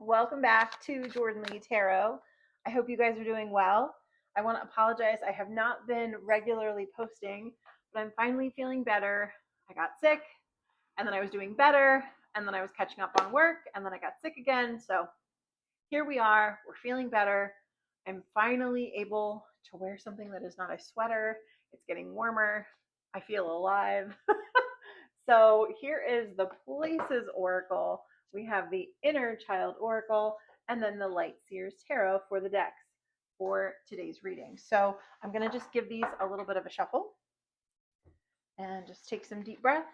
Welcome back to Jordan Lee Tarot. I hope you guys are doing well. I want to apologize. I have not been regularly posting, but I'm finally feeling better. I got sick, and then I was doing better, and then I was catching up on work, and then I got sick again. So here we are. We're feeling better. I'm finally able to wear something that is not a sweater. It's getting warmer. I feel alive. So here is the Places Oracle. We have the Inner Child Oracle and then the Light Seers Tarot for the decks for today's reading. So I'm going to just give these a little bit of a shuffle and just take some deep breaths.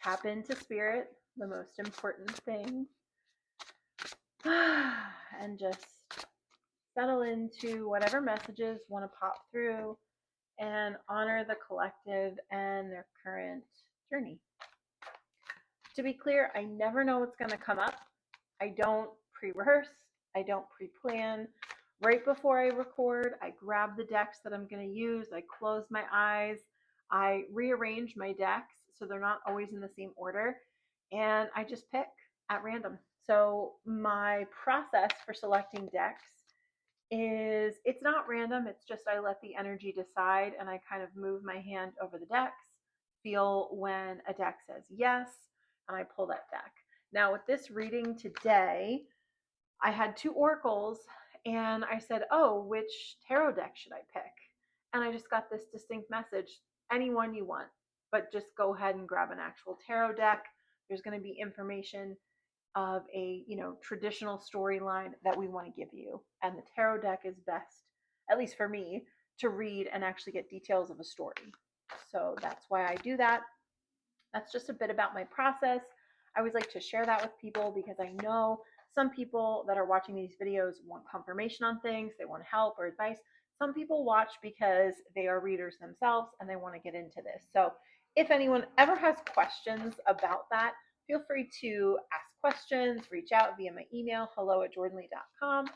Tap into spirit, the most important thing. And just settle into whatever messages want to pop through and honor the collective and their current journey. To be clear, I never know what's going to come up. I don't pre-rehearse. I don't pre-plan. Right before I record, I grab the decks that I'm going to use. I close my eyes. I rearrange my decks so they're not always in the same order. And I just pick at random. So my process for selecting decks is it's not random. It's just I let the energy decide and I kind of move my hand over the decks, feel when a deck says yes, and I pull that deck. Now with this reading today, I had two oracles and I said, oh, which tarot deck should I pick? And I just got this distinct message, any one you want, but just go ahead and grab an actual tarot deck. There's going to be information of a traditional storyline that we want to give you, and the tarot deck is best, at least for me, to read and actually get details of a story. So that's why I do that. That's just a bit about my process. I always like to share that with people because I know some people that are watching these videos want confirmation on things, they want help or advice. Some people watch because they are readers themselves and they want to get into this. So if anyone ever has questions about that, feel free to ask questions, reach out via my email, hello@jordanlee.com.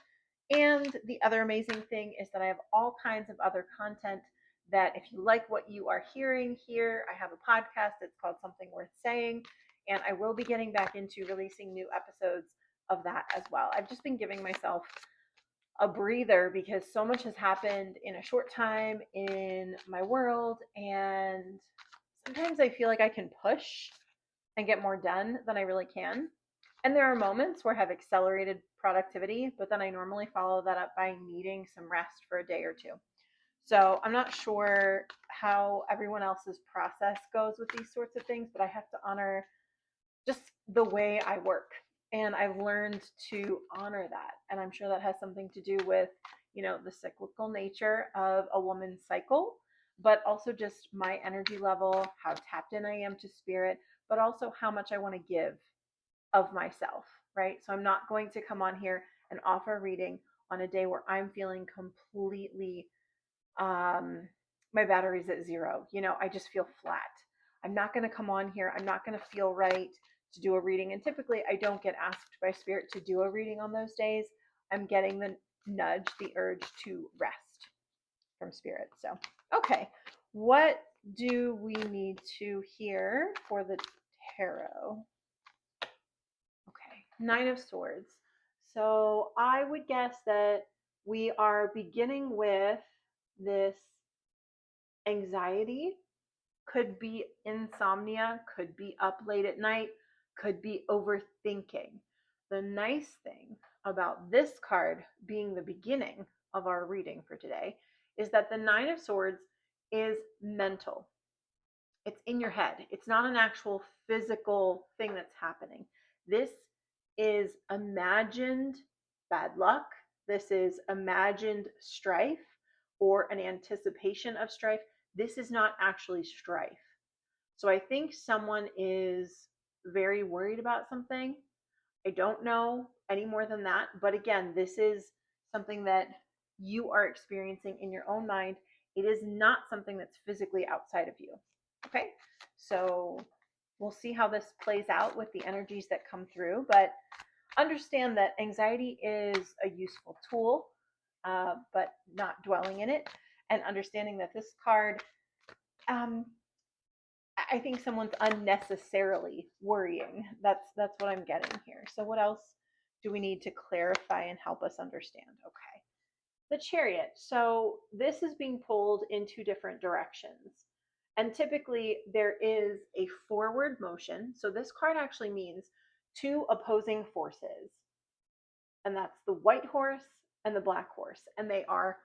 And the other amazing thing is that I have all kinds of other content that if you like what you are hearing here, I have a podcast. It's called Something Worth Saying. And I will be getting back into releasing new episodes of that as well. I've just been giving myself a breather because so much has happened in a short time in my world. And sometimes I feel like I can push and get more done than I really can. And there are moments where I have accelerated productivity, but then I normally follow that up by needing some rest for a day or two. So I'm not sure how everyone else's process goes with these sorts of things, but I have to honor just the way I work. And I've learned to honor that. And I'm sure that has something to do with, the cyclical nature of a woman's cycle, but also just my energy level, how tapped in I am to spirit, but also how much I want to give of myself, right? So I'm not going to come on here and offer a reading on a day where I'm feeling completely, my battery's at zero. I just feel flat. I'm not going to come on here. I'm not going to feel right to do a reading. And typically I don't get asked by spirit to do a reading on those days. I'm getting the nudge, the urge to rest from spirit. So, okay. What do we need to hear for the tarot? Okay, Nine of Swords. So I would guess that we are beginning with this anxiety, could be insomnia, could be up late at night, could be overthinking. The nice thing about this card being the beginning of our reading for today is that the Nine of Swords is mental. It's in your head. It's not an actual physical thing that's happening. This is imagined bad luck. This is imagined strife or an anticipation of strife. This is not actually strife. So I think someone is very worried about something. I don't know any more than that. But again, this is something that you are experiencing in your own mind. It is not something that's physically outside of you. Okay, so we'll see how this plays out with the energies that come through. But understand that anxiety is a useful tool, but not dwelling in it. And understanding that this card, I think someone's unnecessarily worrying. That's what I'm getting here. So what else do we need to clarify and help us understand? Okay. The Chariot. So this is being pulled in two different directions. And typically there is a forward motion. So this card actually means two opposing forces, and that's the white horse and the black horse, and they are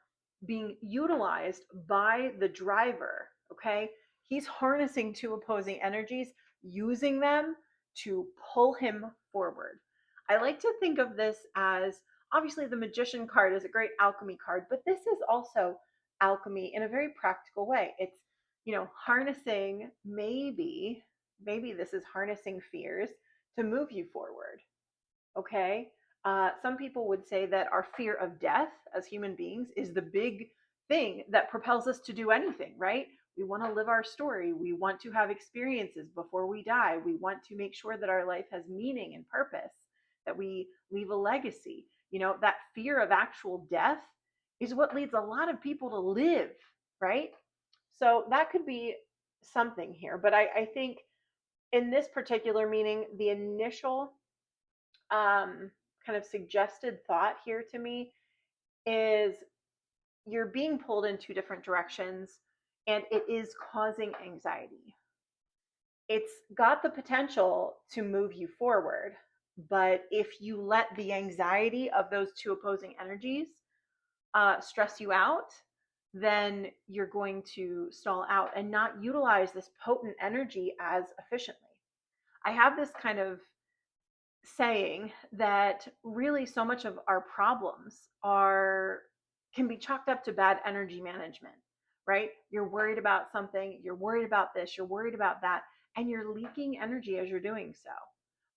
being utilized by the driver. Okay, he's harnessing two opposing energies, using them to pull him forward. I like to think of this as, obviously the Magician card is a great alchemy card, but this is also alchemy in a very practical way. It's, harnessing, maybe this is harnessing fears to move you forward. Okay. Some people would say that our fear of death as human beings is the big thing that propels us to do anything, right? We want to live our story. We want to have experiences before we die. We want to make sure that our life has meaning and purpose, that we leave a legacy. That fear of actual death is what leads a lot of people to live, right? So that could be something here. But I think in this particular meaning, the initial kind of suggested thought here to me is you're being pulled in two different directions and it is causing anxiety. It's got the potential to move you forward, but if you let the anxiety of those two opposing energies stress you out, then you're going to stall out and not utilize this potent energy as efficiently. I have this kind of saying that really so much of our problems are can be chalked up to bad energy management, right? You're worried about something, you're worried about this, you're worried about that, and you're leaking energy as you're doing so.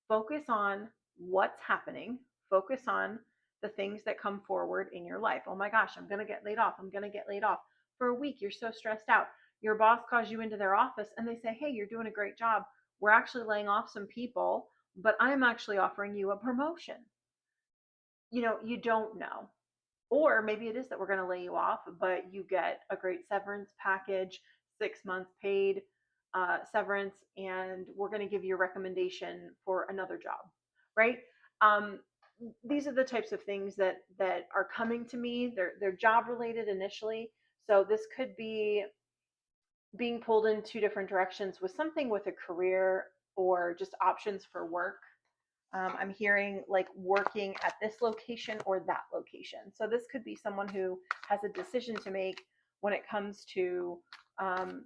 Focus on what's happening, focus on the things that come forward in your life. Oh my gosh, I'm going to get laid off. I'm going to get laid off. For a week, you're so stressed out. Your boss calls you into their office and they say, "Hey, you're doing a great job. We're actually laying off some people, but I'm actually offering you a promotion." You don't know. Or maybe it is that we're going to lay you off, but you get a great severance package, 6 months paid severance, and we're going to give you a recommendation for another job, right? Um, these are the types of things that are coming to me. They're job related initially, so this could be being pulled in two different directions with something with a career or just options for work. I'm hearing like working at this location or that location. So this could be someone who has a decision to make when it comes to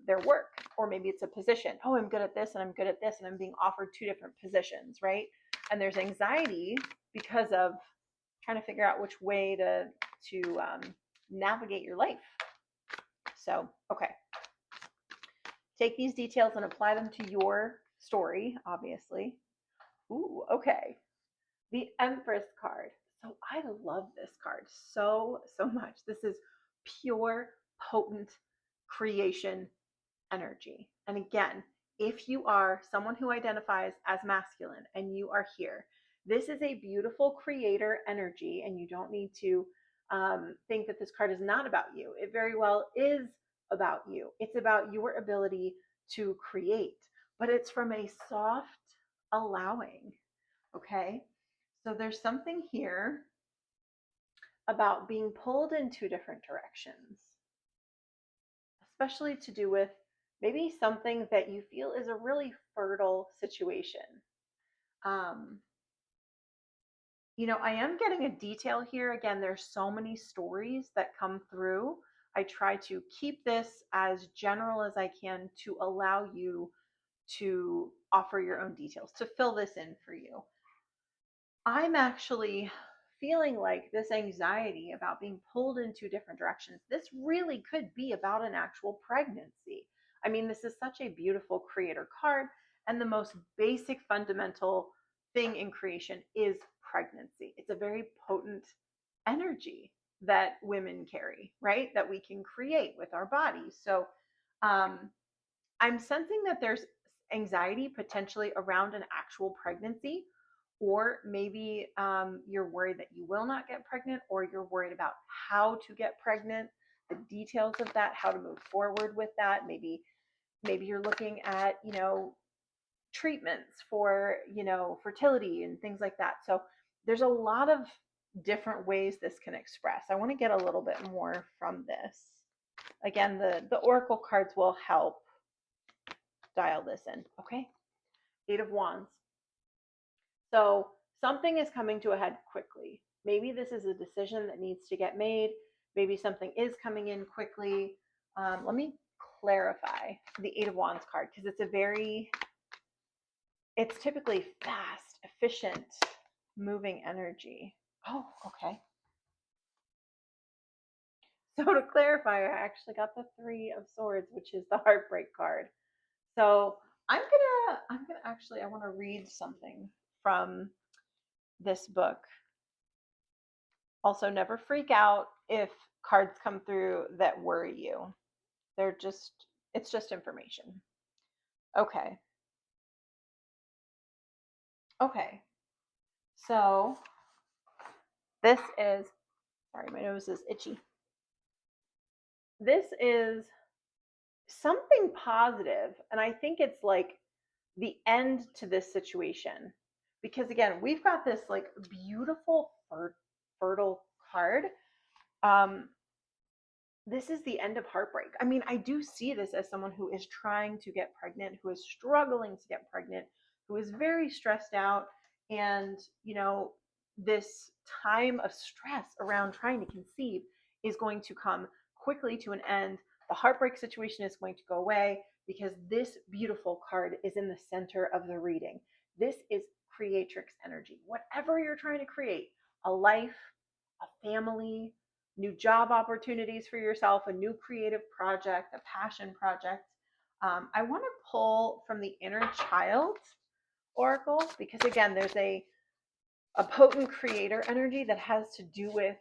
their work, or maybe it's a position. Oh, I'm good at this and I'm good at this, and I'm being offered two different positions, right? And there's anxiety because of trying to figure out which way to navigate your life. So, okay. Take these details and apply them to your story, obviously. Ooh, okay. The Empress card. So I love this card so much. This is pure, potent creation energy. And again, if you are someone who identifies as masculine and you are here, this is a beautiful creator energy, and you don't need to think that this card is not about you. It very well is about you. It's about your ability to create, but it's from a soft allowing. Okay. So there's something here about being pulled in two different directions, especially to do with maybe something that you feel is a really fertile situation. Um, I am getting a detail here. Again, there's so many stories that come through. I try to keep this as general as I can to allow you to offer your own details, to fill this in for you. I'm actually feeling like this anxiety about being pulled in two different directions, this really could be about an actual pregnancy. I mean, this is such a beautiful creator card, and the most basic fundamental thing in creation is pregnancy. It's a very potent energy that women carry, right? That we can create with our bodies. So I'm sensing that there's anxiety potentially around an actual pregnancy, or maybe you're worried that you will not get pregnant, or you're worried about how to get pregnant, the details of that, how to move forward with that. Maybe you're looking at treatments for fertility and things like that. So there's a lot of different ways this can express. I want to get a little bit more from this. Again, the oracle cards will help dial this in. Okay. Eight of Wands. So something is coming to a head quickly. Maybe this is a decision that needs to get made. Maybe something is coming in quickly. Let me clarify the Eight of Wands card, because it's typically fast, efficient, moving energy. Oh, okay. So to clarify, I actually got the Three of Swords, which is the heartbreak card. So I want to read something from this book. Also, never freak out if cards come through that worry you. It's just information. Okay. Okay. So this is, sorry, my nose is itchy. This is something positive, and I think it's like the end to this situation. Because again, we've got this like beautiful fertile card. This is the end of heartbreak. I mean, I do see this as someone who is trying to get pregnant, who is struggling to get pregnant, who is very stressed out. And, this time of stress around trying to conceive is going to come quickly to an end. The heartbreak situation is going to go away because this beautiful card is in the center of the reading. This is creatrix energy. Whatever you're trying to create, a life, a family, new job opportunities for yourself, a new creative project, a passion project. I want to pull from the inner child oracle, because again, there's a potent creator energy that has to do with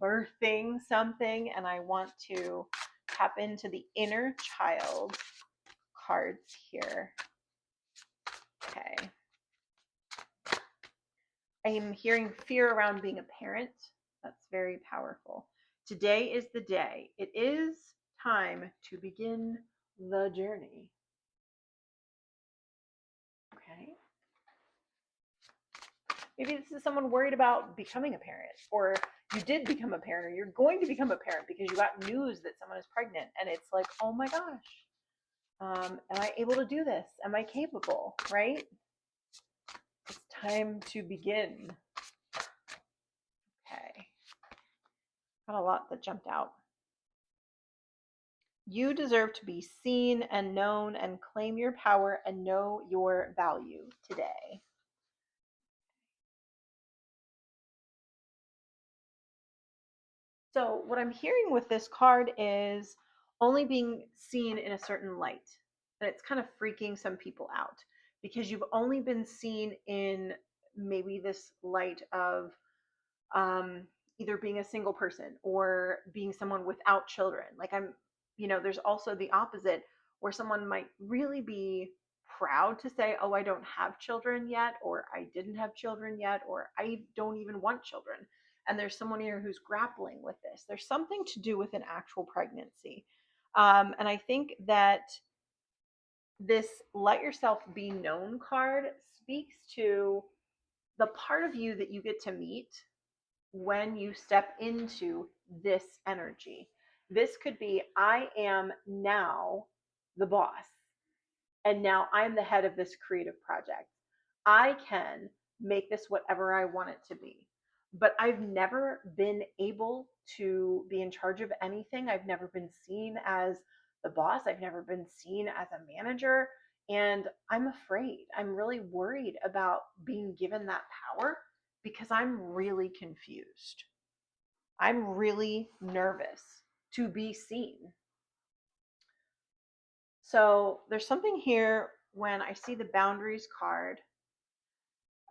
birthing something, and I want to tap into the inner child cards here. Okay. I am hearing fear around being a parent. That's very powerful. Today is the day. It is time to begin the journey. Okay. Maybe this is someone worried about becoming a parent, or you did become a parent, or you're going to become a parent because you got news that someone is pregnant, and it's like, oh my gosh, am I able to do this? Am I capable? Right? It's time to begin. Okay. Got a lot that jumped out. You deserve to be seen and known and claim your power and know your value today. So what I'm hearing with this card is only being seen in a certain light. And it's kind of freaking some people out because you've only been seen in maybe this light of either being a single person or being someone without children. Like there's also the opposite where someone might really be proud to say, oh, I don't have children yet, or I didn't have children yet, or I don't even want children. And there's someone here who's grappling with this. There's something to do with an actual pregnancy. And I think that this let yourself be known card speaks to the part of you that you get to meet when you step into this energy. This could be, I am now the boss, and now I'm the head of this creative project. I can make this whatever I want it to be. But I've never been able to be in charge of anything. I've never been seen as the boss. I've never been seen as a manager. And I'm afraid. I'm really worried about being given that power because I'm really confused. I'm really nervous to be seen. So there's something here when I see the boundaries card.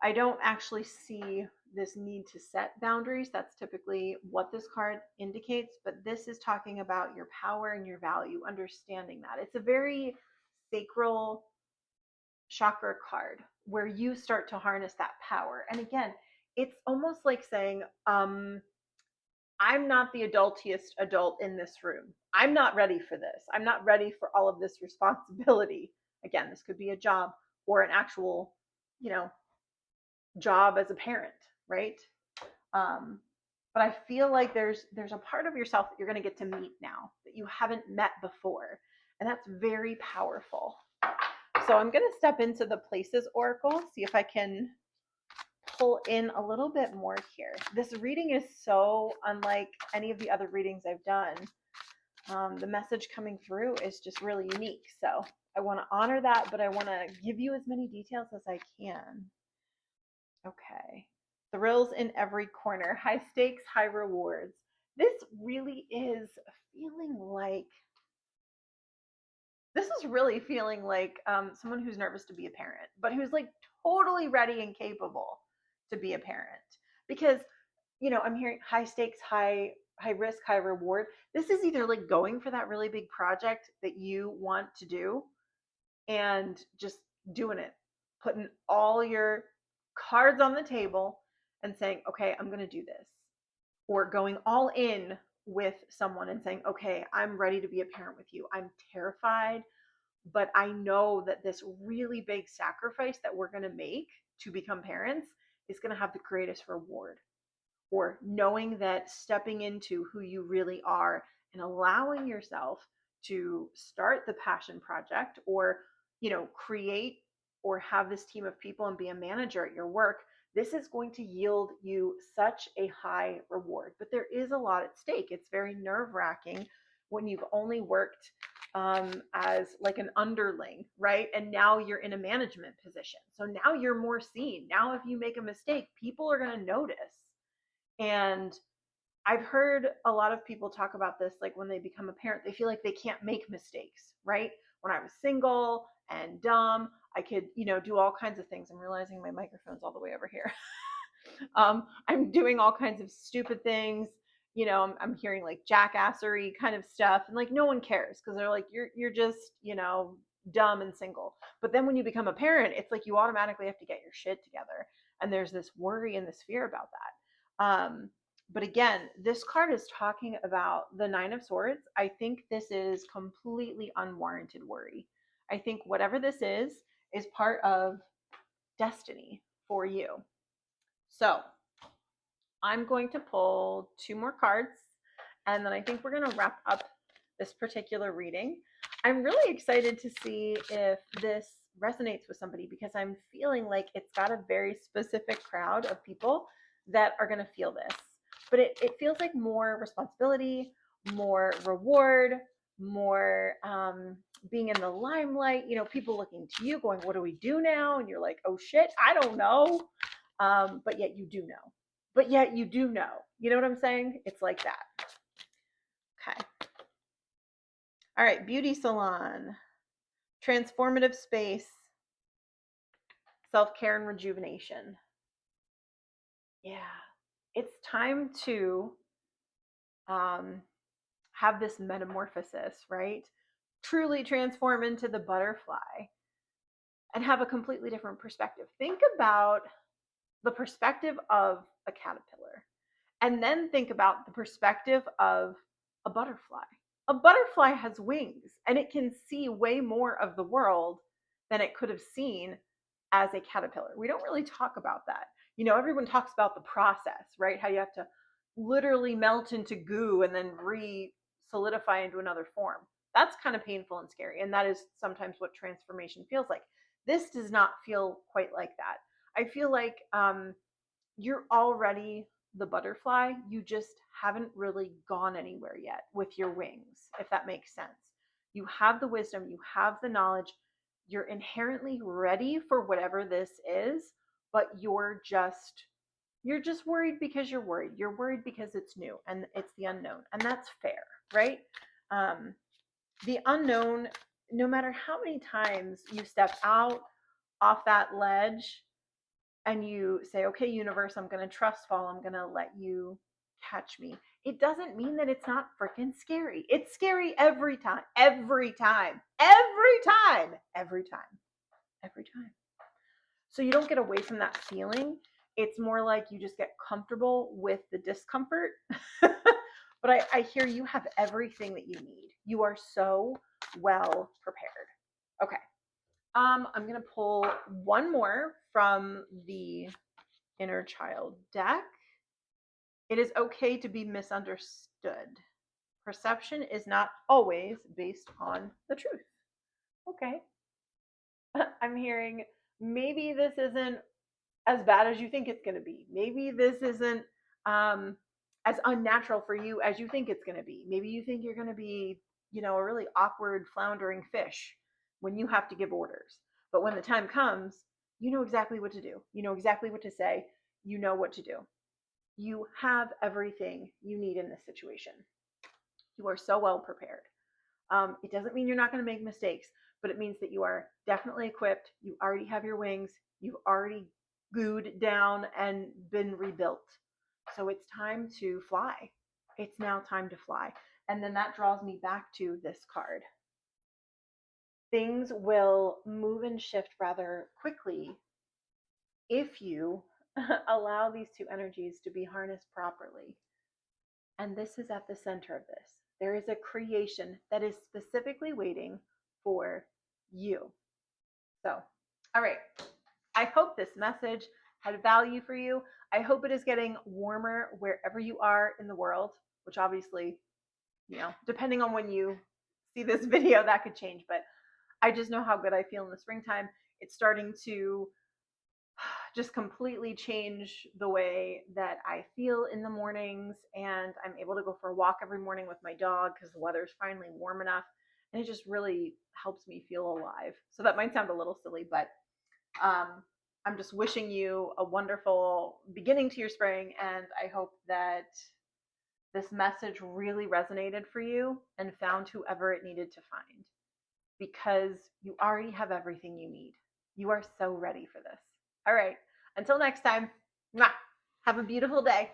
I don't actually see this need to set boundaries. That's typically what this card indicates, but this is talking about your power and your value, understanding that. It's a very sacral chakra card where you start to harness that power. And again, it's almost like saying, I'm not the adultiest adult in this room. I'm not ready for this. I'm not ready for all of this responsibility. Again, this could be a job or an actual, job as a parent. right? But I feel like there's a part of yourself that you're going to get to meet now that you haven't met before, and that's very powerful. So I'm going to step into the Places Oracle, see if I can pull in a little bit more here. This reading is so unlike any of the other readings I've done. The message coming through is just really unique. So I want to honor that, but I want to give you as many details as I can. Okay. Thrills in every corner, high stakes, high rewards. This really is feeling like, someone who's nervous to be a parent, but who's like totally ready and capable to be a parent. Because, I'm hearing high stakes, high risk, high reward. This is either like going for that really big project that you want to do and just doing it, putting all your cards on the table and saying, okay, I'm going to do this. Or going all in with someone and saying, okay, I'm ready to be a parent with you. I'm terrified, but I know that this really big sacrifice that we're going to make to become parents is going to have the greatest reward. Or knowing that stepping into who you really are and allowing yourself to start the passion project, or create or have this team of people and be a manager at your work, this is going to yield you such a high reward. But there is a lot at stake. It's very nerve-wracking when you've only worked as like an underling, right? And now you're in a management position. So now you're more seen. Now if you make a mistake, people are going to notice. And I've heard a lot of people talk about this, like when they become a parent, they feel like they can't make mistakes, right? When I was single and dumb, I could, do all kinds of things. I'm realizing my microphone's all the way over here. I'm doing all kinds of stupid things. I'm hearing like jackassery kind of stuff, and like no one cares because they're like, you're just, dumb and single. But then when you become a parent, it's like you automatically have to get your shit together, and there's this worry and this fear about that. But again, this card is talking about the Nine of Swords. I think this is completely unwarranted worry. I think whatever this is part of destiny for you. So I'm going to pull 2 more cards, and then I think we're going to wrap up this particular reading. I'm really excited to see if this resonates with somebody, because I'm feeling like it's got a very specific crowd of people that are going to feel this. But it feels like more responsibility, more reward, more being in the limelight, people looking to you going, what do we do now? And you're like, oh shit, I don't know. But yet you do know. But yet you do know. You know what I'm saying? It's like that. Okay. All right. Beauty salon, transformative space, self-care and rejuvenation. Yeah. It's time to have this metamorphosis, right? Truly transform into the butterfly and have a completely different perspective. Think about the perspective of a caterpillar, and then think about the perspective of a butterfly. A butterfly has wings, and it can see way more of the world than it could have seen as a caterpillar. We don't really talk about that. Everyone talks about the process, right? How you have to literally melt into goo and then re-solidify into another form. That's kind of painful and scary, and that is sometimes what transformation feels like. This does not feel quite like that. I feel like you're already the butterfly. You just haven't really gone anywhere yet with your wings, if that makes sense. You have the wisdom, you have the knowledge, you're inherently ready for whatever this is, but you're just worried because you're worried. You're worried because it's new and it's the unknown, and that's fair, right? The unknown, no matter how many times you step out off that ledge and you say, okay, universe, I'm going to trust fall. I'm going to let you catch me. It doesn't mean that it's not freaking scary. It's scary every time, every time, every time, every time, every time. So you don't get away from that feeling. It's more like you just get comfortable with the discomfort. But I hear you have everything that you need. You are so well prepared. Okay. I'm going to pull one more from the inner child deck. It is okay to be misunderstood. Perception is not always based on the truth. Okay. I'm hearing maybe this isn't as bad as you think it's going to be. Maybe this isn't as unnatural for you as you think it's going to be. Maybe you think you're going to be, a really awkward, floundering fish when you have to give orders. But when the time comes, you know exactly what to do. You know exactly what to say. You know what to do. You have everything you need in this situation. You are so well prepared. It doesn't mean you're not going to make mistakes, but it means that you are definitely equipped. You already have your wings. You've already glued down and been rebuilt. So it's time to fly. It's now time to fly. And then that draws me back to this card. Things will move and shift rather quickly if you allow these two energies to be harnessed properly. And this is at the center of this. There is a creation that is specifically waiting for you. So, all right. I hope this message had value for you. I hope it is getting warmer wherever you are in the world, which obviously, depending on when you see this video, that could change. But I just know how good I feel in the springtime. It's starting to just completely change the way that I feel in the mornings, and I'm able to go for a walk every morning with my dog because the weather's finally warm enough, and it just really helps me feel alive. So that might sound a little silly, but I'm just wishing you a wonderful beginning to your spring, and I hope that this message really resonated for you and found whoever it needed to find, because you already have everything you need. You are so ready for this. All right. Until next time, have a beautiful day.